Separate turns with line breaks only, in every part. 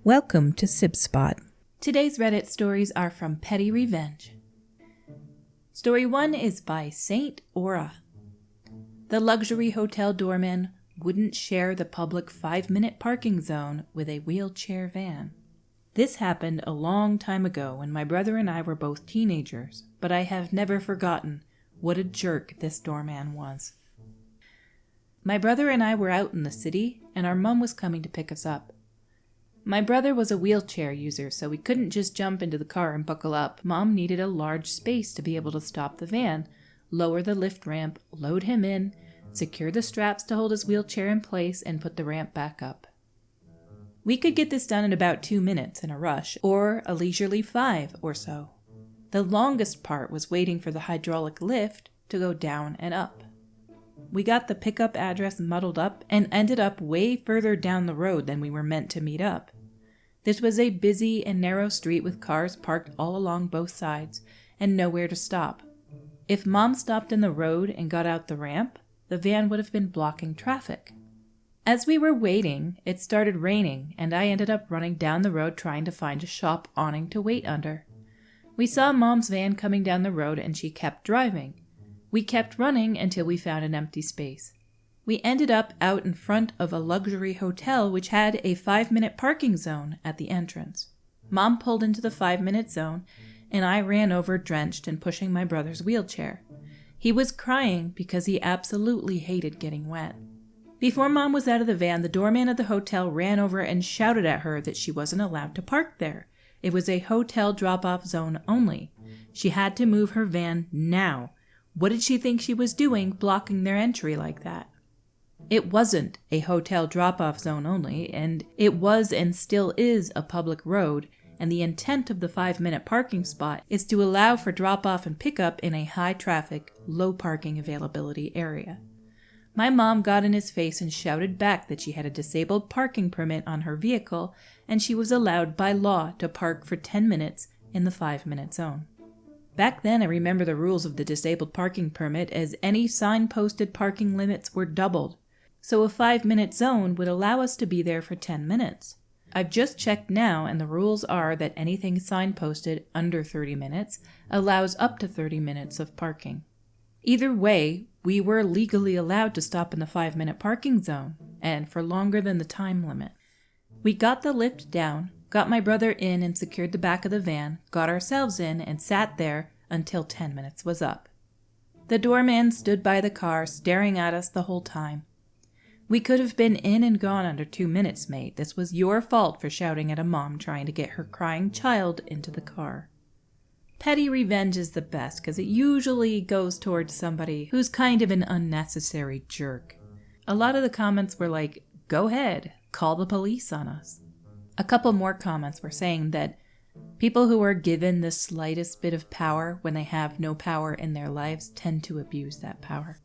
Welcome to Sib Spot. Today's Reddit stories are from PettyRevenge. Story 1 is by Saint Aura. The luxury hotel doorman wouldn't share the public 5-minute parking zone with a wheelchair van. This happened a long time ago when my brother and I were both teenagers, but I have never forgotten what a jerk this doorman was. My brother and I were out in the city, and our mom was coming to pick us up. My brother was a wheelchair user, so we couldn't just jump into the car and buckle up. Mom needed a large space to be able to stop the van, lower the lift ramp, load him in, secure the straps to hold his wheelchair in place, and put the ramp back up. We could get this done in about 2 minutes in a rush, or a leisurely 5 or so. The longest part was waiting for the hydraulic lift to go down and up. We got the pickup address muddled up and ended up way further down the road than we were meant to meet up. This was a busy and narrow street with cars parked all along both sides and nowhere to stop. If Mom stopped in the road and got out the ramp, the van would have been blocking traffic. As we were waiting, it started raining, and I ended up running down the road trying to find a shop awning to wait under. We saw Mom's van coming down the road and she kept driving. We kept running until we found an empty space. We ended up out in front of a luxury hotel which had a 5-minute parking zone at the entrance. Mom pulled into the 5-minute zone, and I ran over drenched and pushing my brother's wheelchair. He was crying because he absolutely hated getting wet. Before Mom was out of the van, the doorman of the hotel ran over and shouted at her that she wasn't allowed to park there. It was a hotel drop-off zone only. She had to move her van now. What did she think she was doing, blocking their entry like that? It wasn't a hotel drop-off zone only, and it was and still is a public road, and the intent of the 5-minute parking spot is to allow for drop-off and pickup in a high-traffic, low-parking availability area. My mom got in his face and shouted back that she had a disabled parking permit on her vehicle, and she was allowed by law to park for 10 minutes in the 5-minute zone. Back then, I remember the rules of the disabled parking permit as any sign-posted parking limits were doubled, so a 5-minute zone would allow us to be there for 10 minutes. I've just checked now, and the rules are that anything signposted under 30 minutes allows up to 30 minutes of parking. Either way, we were legally allowed to stop in the 5-minute parking zone, and for longer than the time limit. We got the lift down, got my brother in and secured the back of the van, got ourselves in, and sat there until 10 minutes was up. The doorman stood by the car, staring at us the whole time. We could have been in and gone under 2 minutes, mate. This was your fault for shouting at a mom trying to get her crying child into the car. PettyRevenge is the best because it usually goes towards somebody who's kind of an unnecessary jerk. A lot of the comments were like, go ahead, call the police on us. A couple more comments were saying that people who are given the slightest bit of power when they have no power in their lives tend to abuse that power.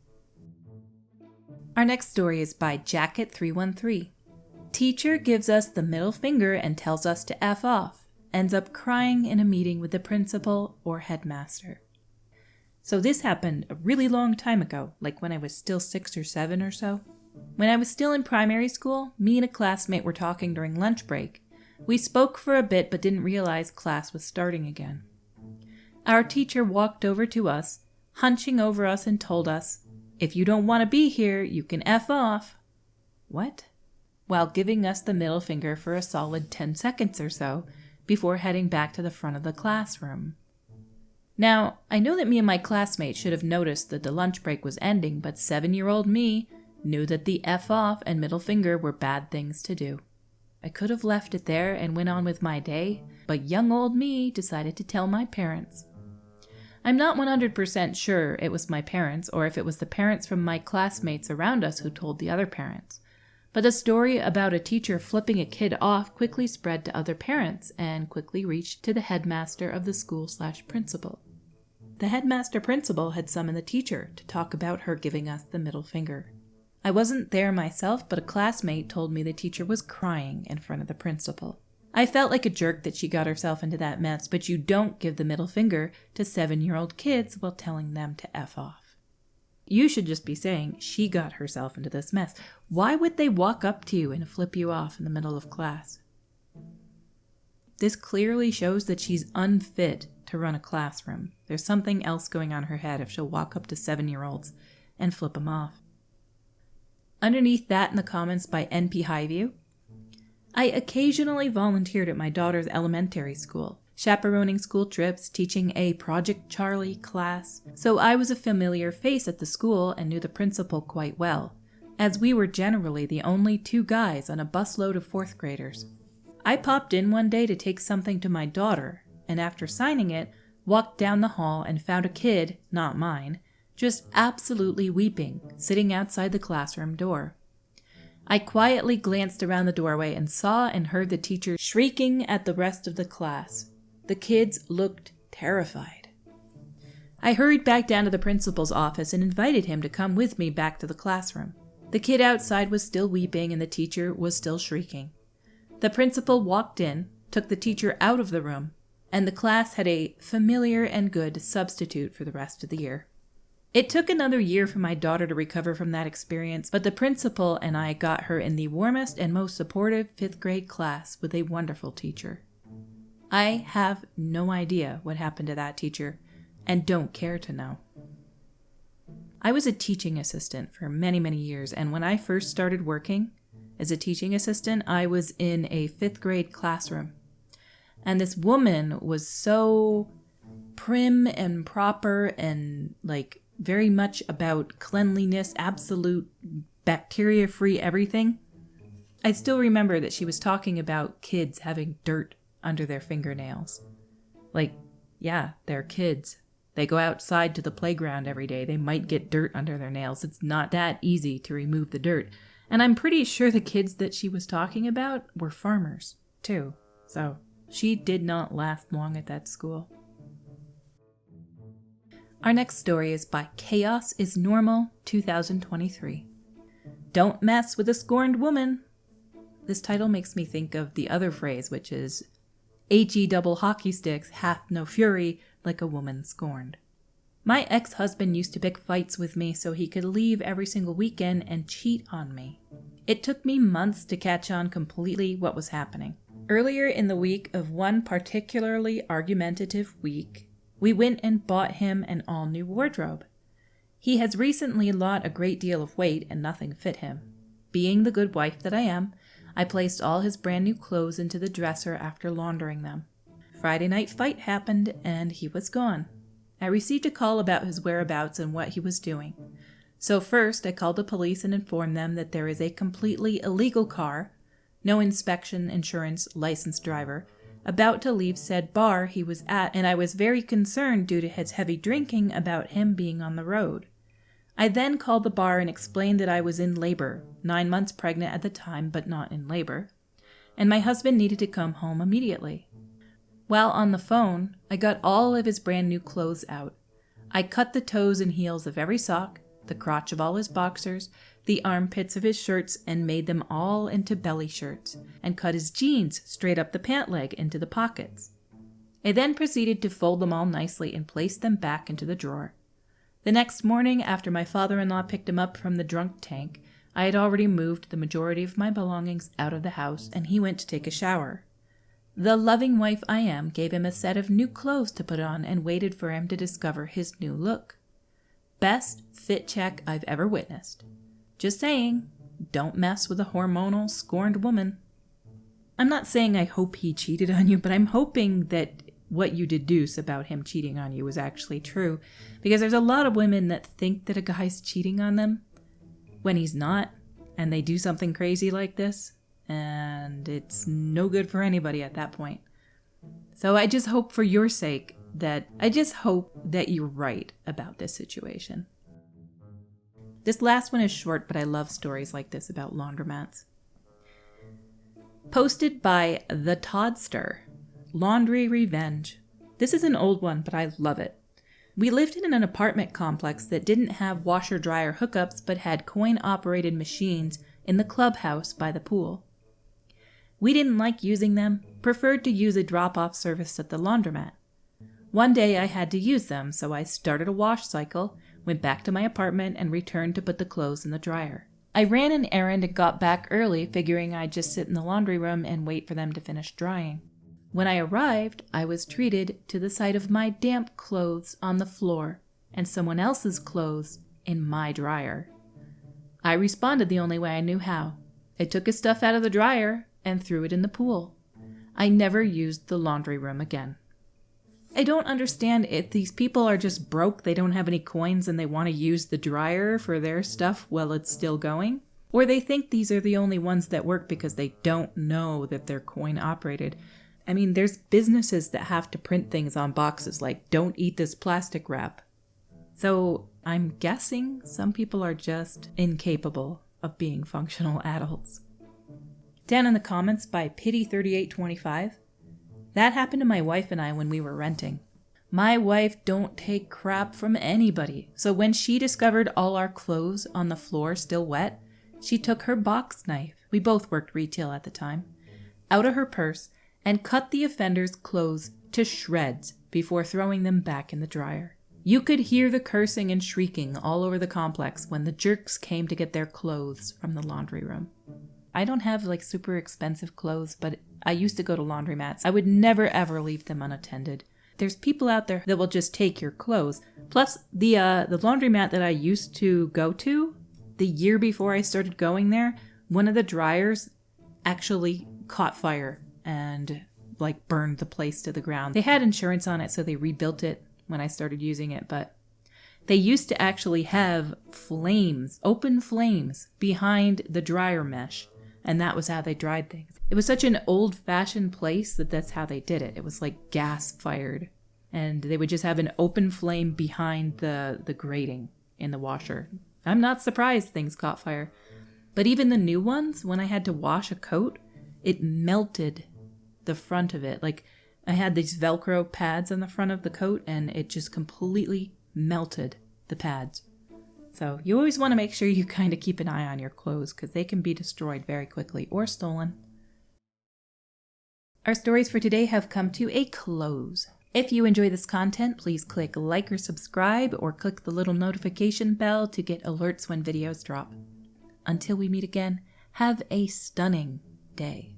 Our next story is by Jacket313. Teacher gives us the middle finger and tells us to F off. Ends up crying in a meeting with the principal or headmaster. So this happened a really long time ago, like when I was still 6 or 7 or so. When I was still in primary school, me and a classmate were talking during lunch break. We spoke for a bit but didn't realize class was starting again. Our teacher walked over to us, hunching over us and told us, "If you don't want to be here, you can F off." What? While giving us the middle finger for a solid 10 seconds or so before heading back to the front of the classroom. Now, I know that me and my classmate should have noticed that the lunch break was ending, but 7-year-old me knew that the F off and middle finger were bad things to do. I could have left it there and went on with my day, but young old me decided to tell my parents. I'm not 100% sure it was my parents or if it was the parents from my classmates around us who told the other parents. But the story about a teacher flipping a kid off quickly spread to other parents and quickly reached to the headmaster of the school/principal. The headmaster principal had summoned the teacher to talk about her giving us the middle finger. I wasn't there myself, but a classmate told me the teacher was crying in front of the principal. I felt like a jerk that she got herself into that mess, but you don't give the middle finger to 7-year-old kids while telling them to F off. You should just be saying, she got herself into this mess. Why would they walk up to you and flip you off in the middle of class? this clearly shows that she's unfit to run a classroom. There's something else going on in her head if she'll walk up to 7-year-olds and flip them off. Underneath that in the comments by NP Highview, I occasionally volunteered at my daughter's elementary school, chaperoning school trips, teaching a Project Charlie class, so I was a familiar face at the school and knew the principal quite well, as we were generally the only 2 guys on a busload of 4th graders. I popped in one day to take something to my daughter, and after signing it, walked down the hall and found a kid, not mine, just absolutely weeping, sitting outside the classroom door. I quietly glanced around the doorway and saw and heard the teacher shrieking at the rest of the class. The kids looked terrified. I hurried back down to the principal's office and invited him to come with me back to the classroom. The kid outside was still weeping and the teacher was still shrieking. The principal walked in, took the teacher out of the room, and the class had a familiar and good substitute for the rest of the year. It took another year for my daughter to recover from that experience, but the principal and I got her in the warmest and most supportive 5th grade class with a wonderful teacher. I have no idea what happened to that teacher, and don't care to know. I was a teaching assistant for many, many years, and when I first started working as a teaching assistant, I was in a 5th grade classroom. And this woman was so prim and proper and very much about cleanliness, absolute bacteria-free everything. I still remember that she was talking about kids having dirt under their fingernails. Yeah, they're kids. They go outside to the playground every day. They might get dirt under their nails. It's not that easy to remove the dirt. And I'm pretty sure the kids that she was talking about were farmers, too. So she did not last long at that school. Our next story is by Chaos is Normal 2023. Don't mess with a scorned woman. This title makes me think of the other phrase, which is HE double hockey sticks hath no fury like a woman scorned. My ex-husband used to pick fights with me so he could leave every single weekend and cheat on me. It took me months to catch on completely what was happening. Earlier in the week of one particularly argumentative week, we went and bought him an all-new wardrobe. He has recently lost a great deal of weight and nothing fit him. Being the good wife that I am, I placed all his brand new clothes into the dresser after laundering them. Friday night fight happened and he was gone. I received a call about his whereabouts and what he was doing. So first I called the police and informed them that there is a completely illegal car, no inspection, insurance, licensed driver, about to leave said bar he was at, and I was very concerned due to his heavy drinking about him being on the road. I then called the bar and explained that I was in labor, 9 months pregnant at the time but not in labor, and my husband needed to come home immediately. While on the phone, I got all of his brand new clothes out. I cut the toes and heels of every sock, the crotch of all his boxers, the armpits of his shirts, and made them all into belly shirts, and cut his jeans straight up the pant leg into the pockets. I then proceeded to fold them all nicely and place them back into the drawer. The next morning, after my father-in-law picked him up from the drunk tank, I had already moved the majority of my belongings out of the house, and he went to take a shower. The loving wife I am gave him a set of new clothes to put on and waited for him to discover his new look. Best fit check I've ever witnessed. Just saying, don't mess with a hormonal, scorned woman. I'm not saying I hope he cheated on you, but I'm hoping that what you deduce about him cheating on you is actually true, because there's a lot of women that think that a guy's cheating on them when he's not, and they do something crazy like this, and it's no good for anybody at that point. So I just hope for your sake that you're right about this situation. This last one is short, but I love stories like this about laundromats. Posted by The Toddster, Laundry Revenge. This is an old one, but I love it. We lived in an apartment complex that didn't have washer-dryer hookups, but had coin-operated machines in the clubhouse by the pool. We didn't like using them, preferred to use a drop-off service at the laundromat. One day I had to use them, so I started a wash cycle, went back to my apartment, and returned to put the clothes in the dryer. I ran an errand and got back early, figuring I'd just sit in the laundry room and wait for them to finish drying. When I arrived, I was treated to the sight of my damp clothes on the floor and someone else's clothes in my dryer. I responded the only way I knew how. I took his stuff out of the dryer and threw it in the pool. I never used the laundry room again. I don't understand if these people are just broke, they don't have any coins, and they want to use the dryer for their stuff while it's still going. Or they think these are the only ones that work because they don't know that they're coin operated. I mean, there's businesses that have to print things on boxes like, don't eat this plastic wrap. So I'm guessing some people are just incapable of being functional adults. Down in the comments by Pity3825, that happened to my wife and I when we were renting. My wife don't take crap from anybody, so when she discovered all our clothes on the floor still wet, she took her box knife, we both worked retail at the time, out of her purse and cut the offender's clothes to shreds before throwing them back in the dryer. You could hear the cursing and shrieking all over the complex when the jerks came to get their clothes from the laundry room. I don't have like super expensive clothes, but I used to go to laundromats. I would never ever leave them unattended. There's people out there that will just take your clothes. Plus, the laundromat that I used to go to, the year before I started going there, one of the dryers actually caught fire and like burned the place to the ground. They had insurance on it, so they rebuilt it when I started using it, but they used to actually have flames, open flames, behind the dryer mesh. And that was how they dried things. It was such an old-fashioned place that that's how they did it. It was like gas-fired. And they would just have an open flame behind the grating in the washer. I'm not surprised things caught fire. But even the new ones, when I had to wash a coat, it melted the front of it. Like, I had these Velcro pads on the front of the coat, and it just completely melted the pads. So you always want to make sure you kind of keep an eye on your clothes because they can be destroyed very quickly or stolen. Our stories for today have come to a close. If you enjoy this content, please click like or subscribe or click the little notification bell to get alerts when videos drop. Until we meet again, have a stunning day.